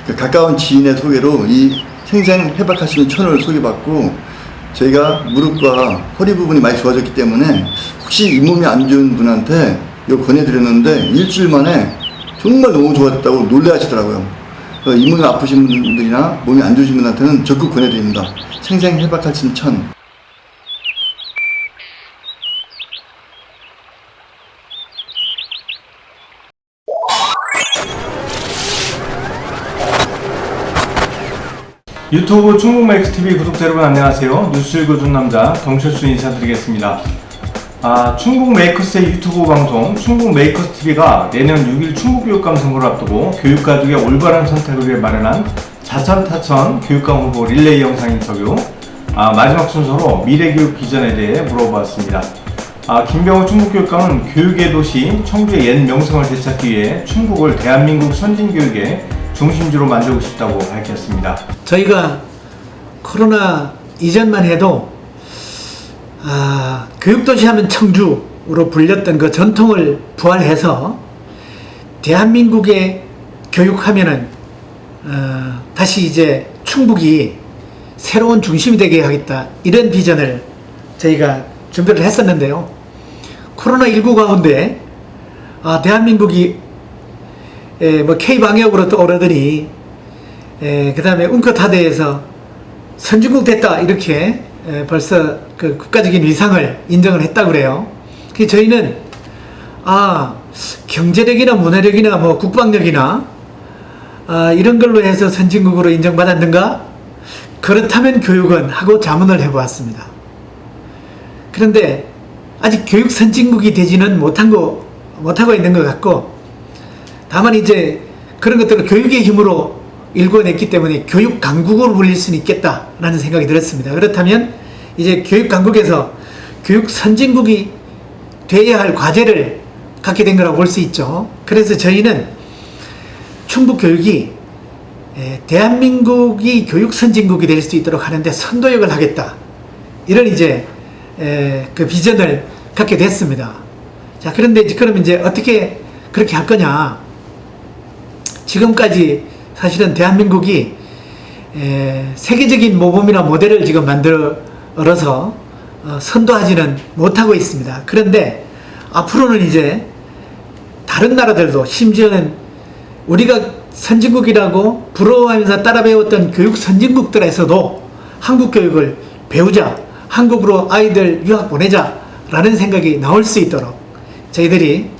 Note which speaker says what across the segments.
Speaker 1: 그 가까운 지인의 소개로 이 생생 해박하시는 천을 소개받고 저희가 무릎과 허리 부분이 많이 좋아졌기 때문에 혹시 잇몸이 안 좋은 분한테 이거 권해드렸는데 일주일 만에 정말 너무 좋아졌다고 놀래하시더라고요. 잇몸이 아프신 분들이나 몸이 안 좋으신 분한테는 적극 권해드립니다. 생생 해박하신 천.
Speaker 2: 유튜브 충북메이크스TV 구독자 여러분 안녕하세요. 뉴스 읽어준 남자 정철수 인사드리겠습니다. 충북메이커스의 유튜브 방송 충북메이커스TV가 내년 6일 충북교육감 선거를 앞두고 교육가족의 올바른 선택을 위해 마련한 자천타천 교육감 후보 릴레이 영상 인터뷰, 마지막 순서로 미래교육 비전에 대해 물어보았습니다. 김병호 충북교육감은 교육의 도시 청주의 옛 명성을 되찾기 위해 충북을 대한민국 선진교육의 중심지로 만들고 싶다고 밝혔습니다.
Speaker 3: 저희가 코로나 이전만 해도 교육도시 하면 청주로 불렸던 그 전통을 부활해서 대한민국의 교육하면은 다시 이제 충북이 새로운 중심이 되게 하겠다, 이런 비전을 저희가 준비를 했었는데요. 코로나19 가운데 대한민국이 뭐 K방역으로 떠오르더니 그 다음에 웅크타대에서 선진국 됐다, 이렇게 벌써 그 국가적인 위상을 인정을 했다고 그래요. 그래서 저희는 경제력이나 문화력이나 뭐 국방력이나 이런 걸로 해서 선진국으로 인정받았는가? 그렇다면 교육은 하고 자문을 해보았습니다. 그런데 아직 교육 선진국이 되지는 못하고 있는 것 같고, 다만 이제 그런 것들을 교육의 힘으로 일궈냈기 때문에 교육 강국으로 불릴 수는 있겠다라는 생각이 들었습니다. 그렇다면 이제 교육 강국에서 교육 선진국이 돼야 할 과제를 갖게 된 거라고 볼 수 있죠. 그래서 저희는 충북 교육이 대한민국이 교육 선진국이 될 수 있도록 하는데 선도역을 하겠다, 이런 이제 그 비전을 갖게 됐습니다. 자, 그런데 그럼 이제 어떻게 그렇게 할 거냐? 지금까지 사실은 대한민국이 세계적인 모범이나 모델을 지금 만들어서 선도하지는 못하고 있습니다. 그런데 앞으로는 이제 다른 나라들도, 심지어는 우리가 선진국이라고 부러워하면서 따라 배웠던 교육 선진국들에서도 한국 교육을 배우자, 한국으로 아이들 유학 보내자라는 생각이 나올 수 있도록 저희들이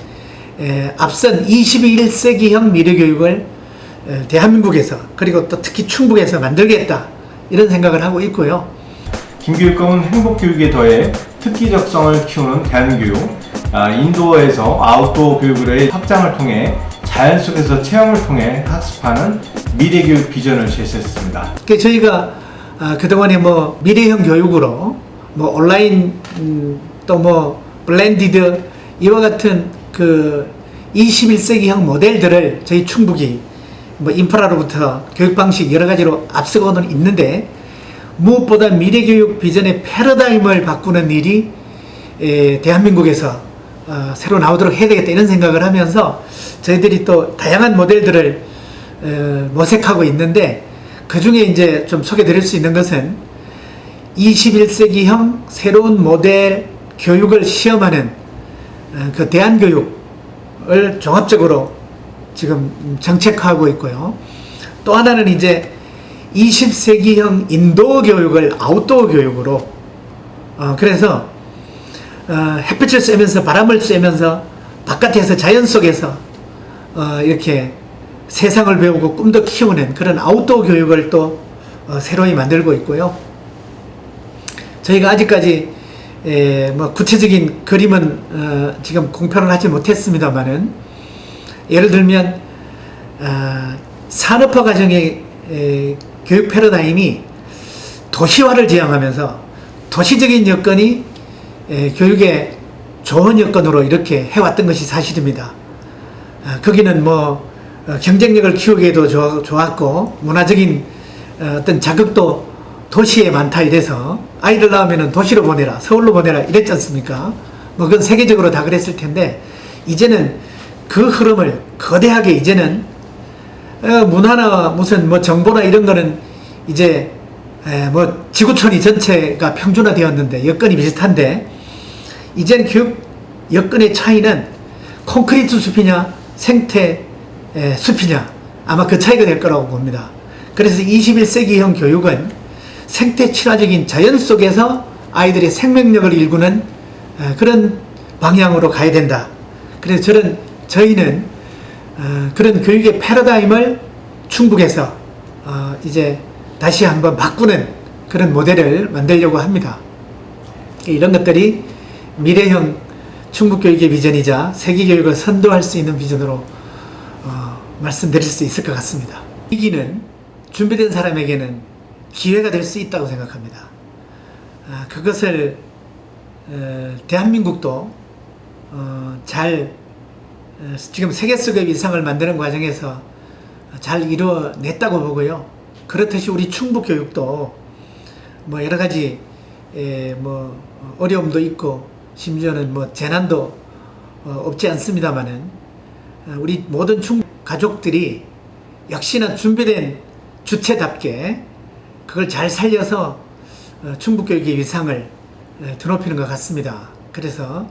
Speaker 3: 앞선 21세기형 미래교육을 대한민국에서, 그리고 또 특히 충북에서 만들겠다, 이런 생각을 하고 있고요.
Speaker 2: 김 교육감은 행복교육에 더해 특기적성을 키우는 대한교육, 인도어에서 아웃도어 교육의 확장을 통해 자연 속에서 체험을 통해 학습하는 미래교육 비전을 제시했습니다.
Speaker 3: 저희가 그동안에 뭐 미래형 교육으로 뭐 온라인 또 뭐 블렌디드 이와 같은 그 21세기형 모델들을 저희 충북이 뭐 인프라로부터 교육 방식 여러 가지로 앞서고는 있는데, 무엇보다 미래교육 비전의 패러다임을 바꾸는 일이 대한민국에서 새로 나오도록 해야 되겠다, 이런 생각을 하면서 저희들이 또 다양한 모델들을 모색하고 있는데, 그 중에 이제 좀 소개 드릴 수 있는 것은 21세기형 새로운 모델 교육을 시험하는 그 대한교육을 종합적으로 지금 정책화하고 있고요. 또 하나는 이제 20세기형 인도어 교육을 아웃도어 교육으로, 그래서 햇빛을 쐬면서 바람을 쐬면서 바깥에서 자연 속에서 이렇게 세상을 배우고 꿈도 키우는 그런 아웃도어 교육을 또 새로이 만들고 있고요. 저희가 아직까지 뭐 구체적인 그림은 지금 공표를 하지 못했습니다만은, 예를 들면 산업화 과정의 교육 패러다임이 도시화를 지향하면서 도시적인 여건이 교육의 좋은 여건으로 이렇게 해왔던 것이 사실입니다. 거기는 뭐 경쟁력을 키우기에도 좋았고, 문화적인 어떤 자극도 도시에 많다, 이래서 아이들 낳으면 도시로 보내라, 서울로 보내라, 이랬지 않습니까? 뭐 그건 세계적으로 다 그랬을 텐데, 이제는 그 흐름을 거대하게 이제는 문화나 무슨 뭐 정보나 이런 거는 이제 뭐 지구촌이 전체가 평준화되었는데 여건이 비슷한데, 이제는 교육 여건의 차이는 콘크리트 숲이냐 생태 숲이냐, 아마 그 차이가 될 거라고 봅니다. 그래서 21세기형 교육은 생태 친화적인 자연 속에서 아이들의 생명력을 일구는 그런 방향으로 가야 된다. 그래서 저희는 그런 교육의 패러다임을 충북에서 이제 다시 한번 바꾸는 그런 모델을 만들려고 합니다. 이런 것들이 미래형 충북교육의 비전이자 세계교육을 선도할 수 있는 비전으로 말씀드릴 수 있을 것 같습니다. 위기는 준비된 사람에게는 기회가 될 수 있다고 생각합니다. 그것을 대한민국도 지금 세계수급 이상을 만드는 과정에서 잘 이루어냈다고 보고요. 그렇듯이 우리 충북교육도 뭐 여러 가지 뭐 어려움도 있고 심지어는 뭐 재난도 없지 않습니다만은 우리 모든 충북 가족들이 역시나 준비된 주체답게 그걸 잘 살려서 충북교육의 위상을 드높이는 것 같습니다. 그래서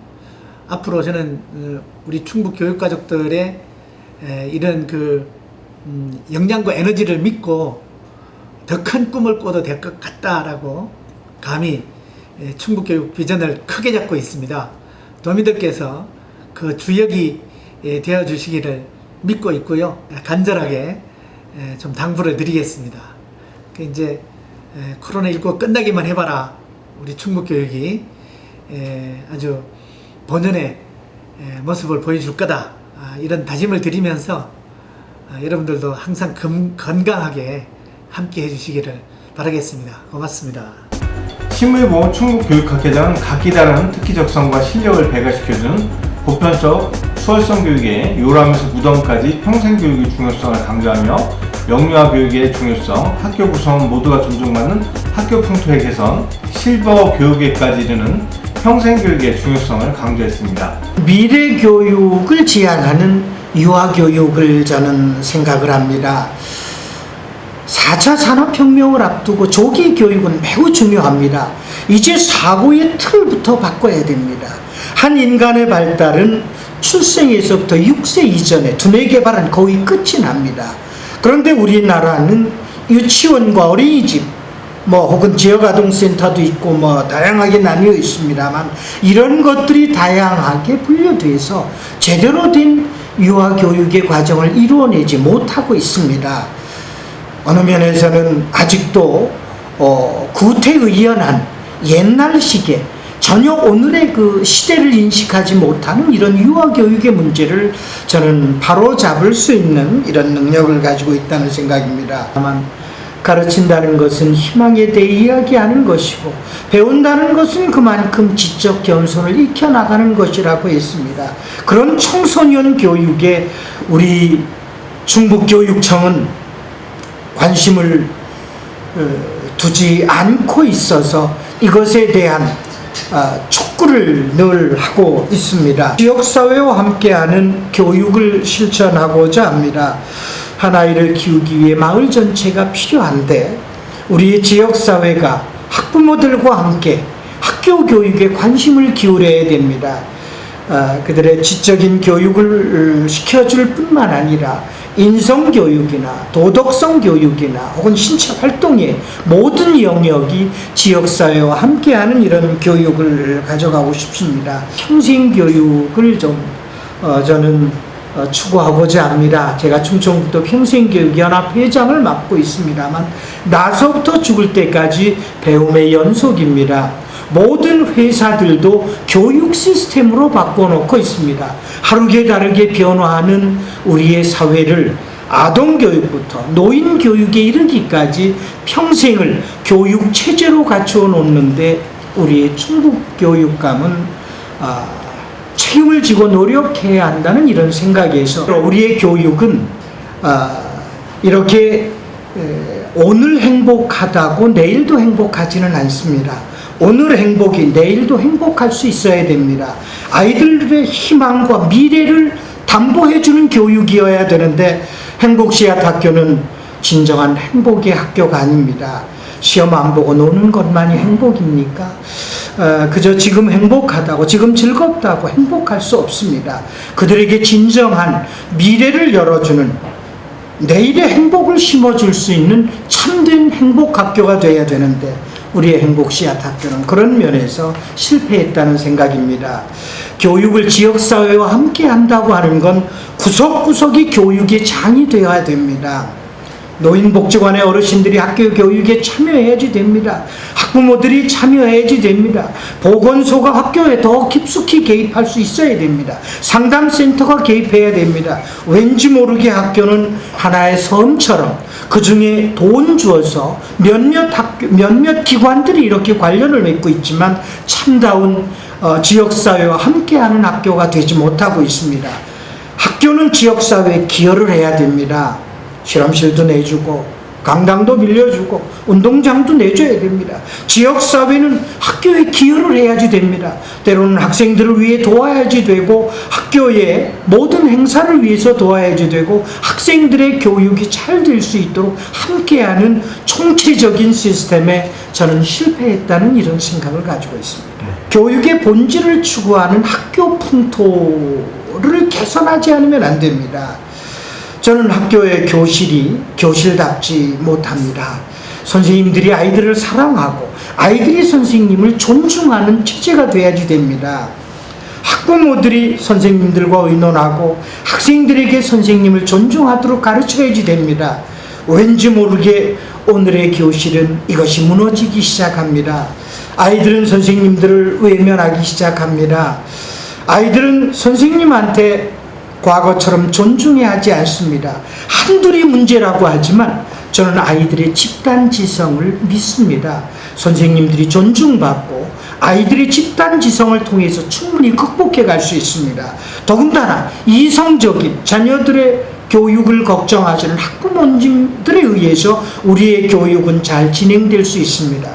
Speaker 3: 앞으로 저는 우리 충북 교육가족들의 이런 역량과 에너지를 믿고 더 큰 꿈을 꿔도 될 것 같다라고 감히 충북교육 비전을 크게 잡고 있습니다. 도민들께서 그 주역이 되어 주시기를 믿고 있고요. 간절하게 좀 당부를 드리겠습니다. 이제 코로나19가 끝나기만 해봐라. 우리 충북교육이 아주 본연의 모습을 보여줄 거다. 이런 다짐을 드리면서 여러분들도 항상 건강하게 함께 해주시기를 바라겠습니다. 고맙습니다.
Speaker 2: 신물보 충북교육학회장은 각기 다른 특기적성과 실력을 배가시켜주는 보편적 수월성 교육의 요람에서 무덤까지 평생교육의 중요성을 강조하며 영유아 교육의 중요성, 학교 구성원 모두가 존중받는 학교 풍토의 개선, 실버 교육에까지 이르는 평생교육의 중요성을 강조했습니다.
Speaker 4: 미래 교육을 지향하는 유아 교육을 저는 생각을 합니다. 4차 산업혁명을 앞두고 조기 교육은 매우 중요합니다. 이제 사고의 틀부터 바꿔야 됩니다. 한 인간의 발달은 출생에서부터 6세 이전에 두뇌 개발은 거의 끝이 납니다. 그런데 우리나라는 유치원과 어린이집 혹은 지역아동센터도 있고 다양하게 나뉘어 있습니다만, 이런 것들이 다양하게 분류돼서 제대로 된 유아교육의 과정을 이루어내지 못하고 있습니다. 어느 면에서는 아직도 구태의연한 옛날식의 전혀 오늘의 그 시대를 인식하지 못하는 이런 유아교육의 문제를 저는 바로 잡을 수 있는 이런 능력을 가지고 있다는 생각입니다. 다만 가르친다는 것은 희망에 대해 이야기하는 것이고, 배운다는 것은 그만큼 지적 겸손을 익혀나가는 것이라고 했습니다. 그런 청소년 교육에 우리 충북교육청은 관심을 두지 않고 있어서 이것에 대한 촉구를 늘 하고 있습니다. 지역사회와 함께하는 교육을 실천하고자 합니다. 한 아이를 키우기 위해 마을 전체가 필요한데, 우리 지역사회가 학부모들과 함께 학교 교육에 관심을 기울여야 됩니다. 그들의 지적인 교육을 시켜줄 뿐만 아니라 인성교육이나 도덕성 교육이나 혹은 신체활동의 모든 영역이 지역사회와 함께하는 이런 교육을 가져가고 싶습니다. 평생교육을 저는 추구하고자 합니다. 제가 충청북도 평생교육연합 회장을 맡고 있습니다만, 나서부터 죽을 때까지 배움의 연속입니다. 모든 회사들도 교육 시스템으로 바꿔놓고 있습니다. 하루게 다르게 변화하는 우리의 사회를 아동교육부터 노인교육에 이르기까지 평생을 교육체제로 갖추어 놓는데 우리의 충북교육감은 책임을 지고 노력해야 한다는 이런 생각에서, 우리의 교육은 이렇게 오늘 행복하다고 내일도 행복하지는 않습니다. 오늘 행복이 내일도 행복할 수 있어야 됩니다. 아이들의 희망과 미래를 담보해주는 교육이어야 되는데, 행복씨앗 학교는 진정한 행복의 학교가 아닙니다. 시험 안 보고 노는 것만이 행복입니까? 그저 지금 행복하다고, 지금 즐겁다고 행복할 수 없습니다. 그들에게 진정한 미래를 열어주는, 내일의 행복을 심어줄 수 있는 참된 행복학교가 되어야 되는데, 우리의 행복씨앗 학교는 그런 면에서 실패했다는 생각입니다. 교육을 지역사회와 함께 한다고 하는 건 구석구석이 교육의 장이 되어야 됩니다. 노인복지관의 어르신들이 학교 교육에 참여해야지 됩니다. 학부모들이 참여해야지 됩니다. 보건소가 학교에 더 깊숙이 개입할 수 있어야 됩니다. 상담센터가 개입해야 됩니다. 왠지 모르게 학교는 하나의 섬처럼 그 중에 돈 주어서 몇몇 기관들이 이렇게 관련을 맺고 있지만 참다운 지역사회와 함께하는 학교가 되지 못하고 있습니다. 학교는 지역사회에 기여를 해야 됩니다. 실험실도 내주고 강당도 빌려주고 운동장도 내줘야 됩니다. 지역사회는 학교에 기여를 해야지 됩니다. 때로는 학생들을 위해 도와야지 되고 학교의 모든 행사를 위해서 도와야지 되고 학생들의 교육이 잘 될 수 있도록 함께하는 총체적인 시스템에 저는 실패했다는 이런 생각을 가지고 있습니다. 교육의 본질을 추구하는 학교 풍토를 개선하지 않으면 안 됩니다. 저는 학교의 교실이 교실답지 못합니다. 선생님들이 아이들을 사랑하고 아이들이 선생님을 존중하는 체제가 돼야지 됩니다. 학부모들이 선생님들과 의논하고 학생들에게 선생님을 존중하도록 가르쳐야지 됩니다. 왠지 모르게 오늘의 교실은 이것이 무너지기 시작합니다. 아이들은 선생님들을 외면하기 시작합니다. 아이들은 선생님한테 과거처럼 존중해야 하지 않습니다. 한둘이 문제라고 하지만 저는 아이들의 집단지성을 믿습니다. 선생님들이 존중받고 아이들의 집단지성을 통해서 충분히 극복해 갈 수 있습니다. 더군다나 이성적인 자녀들의 교육을 걱정하시는 학부모님들에 의해서 우리의 교육은 잘 진행될 수 있습니다.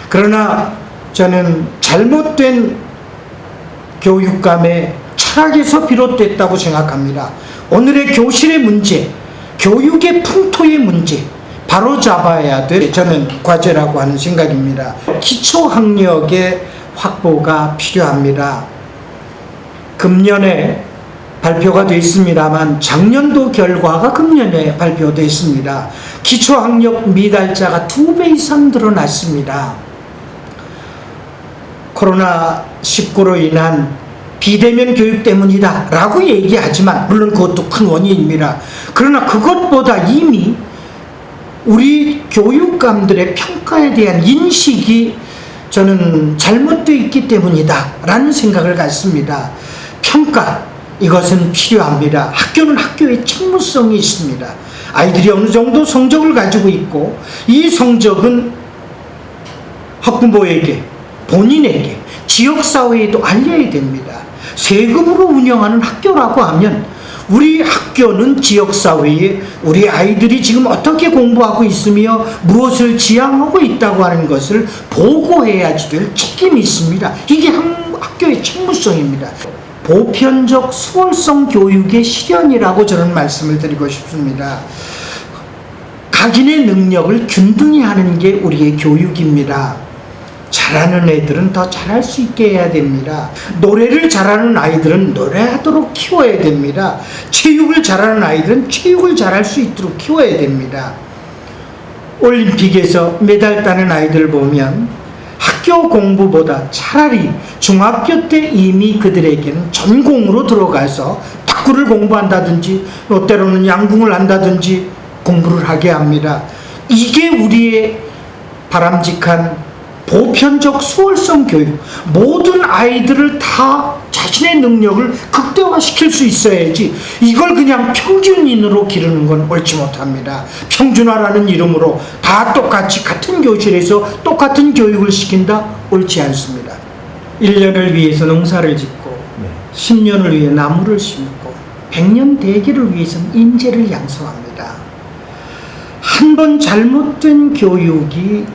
Speaker 4: 그러나 저는 잘못된 교육감의 철학에서 비롯됐다고 생각합니다. 오늘의 교실의 문제, 교육의 풍토의 문제 바로 잡아야 될 저는 과제라고 하는 생각입니다. 기초학력의 확보가 필요합니다. 금년에 발표가 됐습니다만 작년도 결과가 금년에 발표됐습니다. 기초학력 미달자가 2배 이상 늘어났습니다. 코로나19로 인한 비대면 교육 때문이다 라고 얘기하지만 물론 그것도 큰 원인입니다. 그러나 그것보다 이미 우리 교육감들의 평가에 대한 인식이 저는 잘못되어 있기 때문이다 라는 생각을 갖습니다. 평가, 이것은 필요합니다. 학교는 학교의 책무성이 있습니다. 아이들이 어느 정도 성적을 가지고 있고 이 성적은 학부모에게, 본인에게, 지역사회에도 알려야 됩니다. 세금으로 운영하는 학교라고 하면 우리 학교는 지역사회에 우리 아이들이 지금 어떻게 공부하고 있으며 무엇을 지향하고 있다고 하는 것을 보고해야지 될 책임이 있습니다. 이게 학교의 책무성입니다. 보편적 수월성 교육의 실현이라고 저는 말씀을 드리고 싶습니다. 각인의 능력을 균등히 하는 게 우리의 교육입니다. 잘하는 애들은 더 잘할 수 있게 해야 됩니다. 노래를 잘하는 아이들은 노래하도록 키워야 됩니다. 체육을 잘하는 아이들은 체육을 잘할 수 있도록 키워야 됩니다. 올림픽에서 메달 따는 아이들 보면 학교 공부보다 차라리 중학교 때 이미 그들에게는 전공으로 들어가서 탁구를 공부한다든지 때로는 양궁을 한다든지 공부를 하게 합니다. 이게 우리의 바람직한 보편적 수월성 교육, 모든 아이들을 다 자신의 능력을 극대화시킬 수 있어야지 이걸 그냥 평균인으로 기르는 건 옳지 못합니다. 평준화라는 이름으로 다 똑같이 같은 교실에서 똑같은 교육을 시킨다? 옳지 않습니다. 1년을 위해서 농사를 짓고 10년을 위해 나무를 심고 100년 대계를 위해서는 인재를 양성합니다. 한 번 잘못된 교육이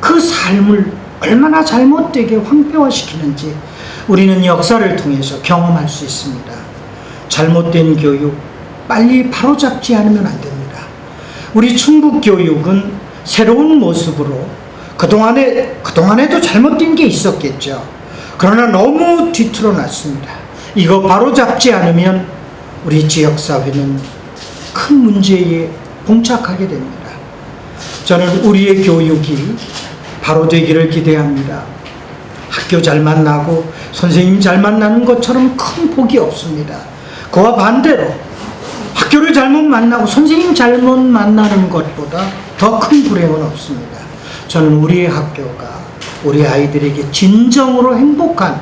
Speaker 4: 그 삶을 얼마나 잘못되게 황폐화시키는지 우리는 역사를 통해서 경험할 수 있습니다. 잘못된 교육, 빨리 바로잡지 않으면 안 됩니다. 우리 충북교육은 새로운 모습으로 그동안에도 잘못된 게 있었겠죠. 그러나 너무 뒤틀어 놨습니다. 이거 바로잡지 않으면 우리 지역사회는 큰 문제에 봉착하게 됩니다. 저는 우리의 교육이 바로 되기를 기대합니다. 학교 잘 만나고 선생님 잘 만나는 것처럼 큰 복이 없습니다. 그와 반대로 학교를 잘못 만나고 선생님 잘못 만나는 것보다 더 큰 불행은 없습니다. 저는 우리의 학교가 우리 아이들에게 진정으로 행복한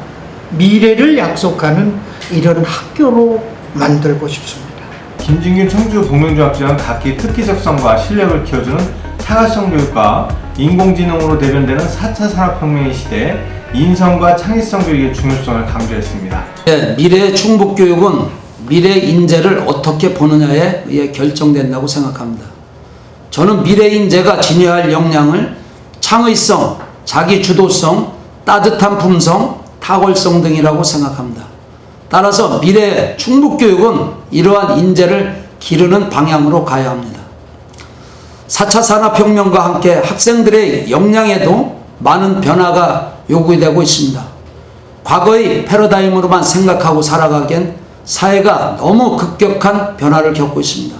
Speaker 4: 미래를 약속하는 이런 학교로 만들고 싶습니다.
Speaker 2: 김진균 청주복면중학교는 각기 특기적 성과 실력을 키워주는 타가성 교육과 인공지능으로 대변되는 4차 산업혁명의 시대에 인성과 창의성 교육의 중요성을 강조했습니다.
Speaker 5: 미래의 충북교육은 미래 인재를 어떻게 보느냐에 의해 결정된다고 생각합니다. 저는 미래 인재가 지녀야 할 역량을 창의성, 자기주도성, 따뜻한 품성, 탁월성 등이라고 생각합니다. 따라서 미래의 충북교육은 이러한 인재를 기르는 방향으로 가야 합니다. 4차 산업혁명과 함께 학생들의 역량에도 많은 변화가 요구되고 있습니다. 과거의 패러다임으로만 생각하고 살아가기엔 사회가 너무 급격한 변화를 겪고 있습니다.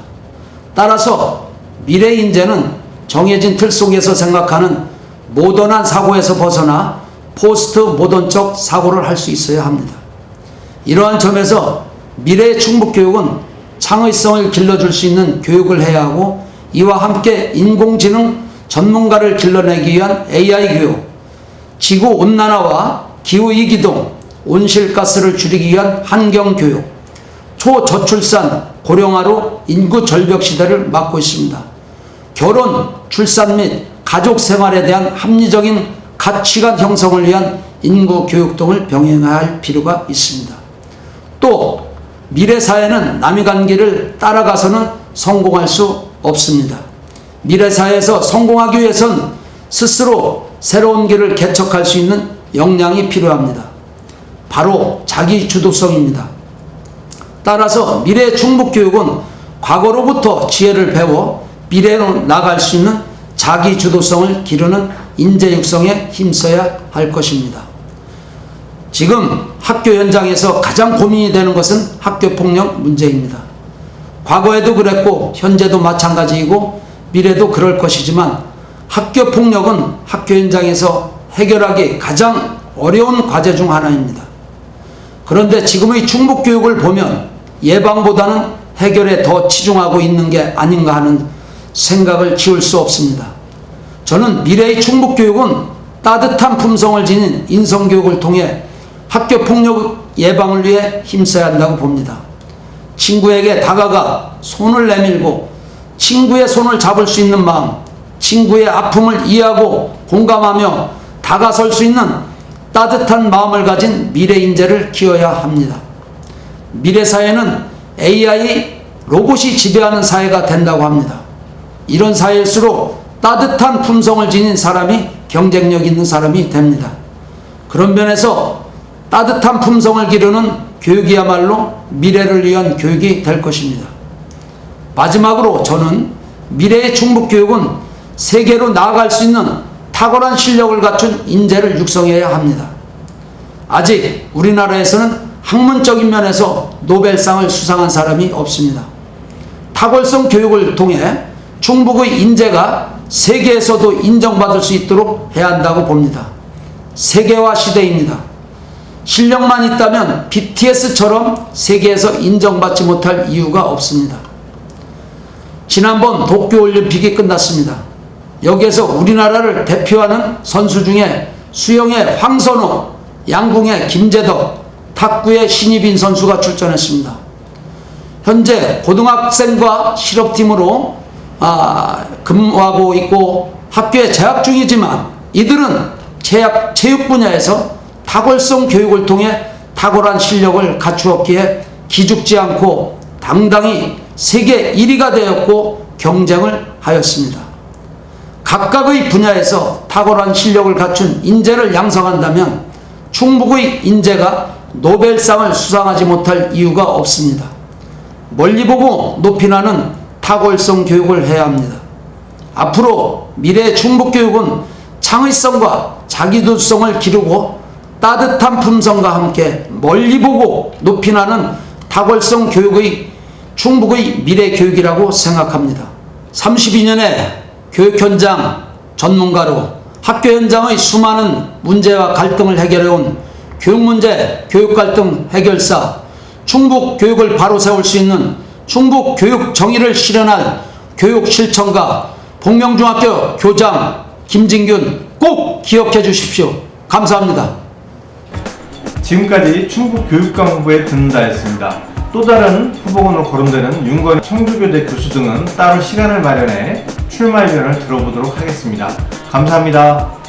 Speaker 5: 따라서 미래 인재는 정해진 틀 속에서 생각하는 모던한 사고에서 벗어나 포스트 모던적 사고를 할 수 있어야 합니다. 이러한 점에서 미래의 충북교육은 창의성을 길러줄 수 있는 교육을 해야 하고, 이와 함께 인공지능 전문가를 길러내기 위한 AI 교육, 지구온난화와 기후위기 등 온실가스를 줄이기 위한 환경교육, 초저출산 고령화로 인구 절벽 시대를 맞고 있습니다. 결혼, 출산 및 가족 생활에 대한 합리적인 가치관 형성을 위한 인구 교육 등을 병행해야 할 필요가 있습니다. 또 미래 사회는 남의 간 길을 따라가서는 성공할 수 없습니다. 미래 사회에서 성공하기 위해선 스스로 새로운 길을 개척할 수 있는 역량이 필요합니다. 바로 자기주도성입니다. 따라서 미래의 충북교육은 과거로부터 지혜를 배워 미래로 나아갈 수 있는 자기주도성을 기르는 인재 육성에 힘써야 할 것입니다. 지금 학교 현장에서 가장 고민이 되는 것은 학교폭력 문제입니다. 과거에도 그랬고 현재도 마찬가지이고 미래도 그럴 것이지만 학교폭력은 학교 현장에서 해결하기 가장 어려운 과제 중 하나입니다. 그런데 지금의 충북교육을 보면 예방보다는 해결에 더 치중하고 있는 게 아닌가 하는 생각을 지울 수 없습니다. 저는 미래의 충북교육은 따뜻한 품성을 지닌 인성교육을 통해 학교폭력 예방을 위해 힘써야 한다고 봅니다. 친구에게 다가가 손을 내밀고 친구의 손을 잡을 수 있는 마음, 친구의 아픔을 이해하고 공감하며 다가설 수 있는 따뜻한 마음을 가진 미래 인재를 키워야 합니다. 미래 사회는 AI, 로봇이 지배하는 사회가 된다고 합니다. 이런 사회일수록 따뜻한 품성을 지닌 사람이 경쟁력 있는 사람이 됩니다. 그런 면에서 따뜻한 품성을 기르는 교육이야말로 미래를 위한 교육이 될 것입니다. 마지막으로 저는 미래의 충북교육은 세계로 나아갈 수 있는 탁월한 실력을 갖춘 인재를 육성해야 합니다. 아직 우리나라에서는 학문적인 면에서 노벨상을 수상한 사람이 없습니다. 탁월성 교육을 통해 충북의 인재가 세계에서도 인정받을 수 있도록 해야 한다고 봅니다. 세계화 시대입니다. 실력만 있다면 BTS처럼 세계에서 인정받지 못할 이유가 없습니다. 지난번 도쿄올림픽이 끝났습니다. 여기에서 우리나라를 대표하는 선수 중에 수영의 황선우, 양궁의 김재덕, 탁구의 신희빈 선수가 출전했습니다. 현재 고등학생과 실업팀으로 근무하고 있고 학교에 재학 중이지만 이들은 체육 분야에서 탁월성 교육을 통해 탁월한 실력을 갖추었기에 기죽지 않고 당당히 세계 1위가 되었고 경쟁을 하였습니다. 각각의 분야에서 탁월한 실력을 갖춘 인재를 양성한다면 충북의 인재가 노벨상을 수상하지 못할 이유가 없습니다. 멀리 보고 높이 나는 탁월성 교육을 해야 합니다. 앞으로 미래 충북교육은 창의성과 자기도성을 기르고 따뜻한 품성과 함께 멀리 보고 높이 나는 탁월성 교육의 충북의 미래 교육이라고 생각합니다. 32년의 교육 현장 전문가로 학교 현장의 수많은 문제와 갈등을 해결해온 교육문제, 교육갈등 해결사, 충북 교육을 바로 세울 수 있는 충북 교육 정의를 실현할 교육실천가 복명중학교 교장 김진균 꼭 기억해 주십시오. 감사합니다.
Speaker 2: 지금까지 충북 교육감 후보에 듣는다였습니다. 또 다른 후보군으로 거론되는 윤건 청주교대 교수 등은 따로 시간을 마련해 출마 의견을 들어보도록 하겠습니다. 감사합니다.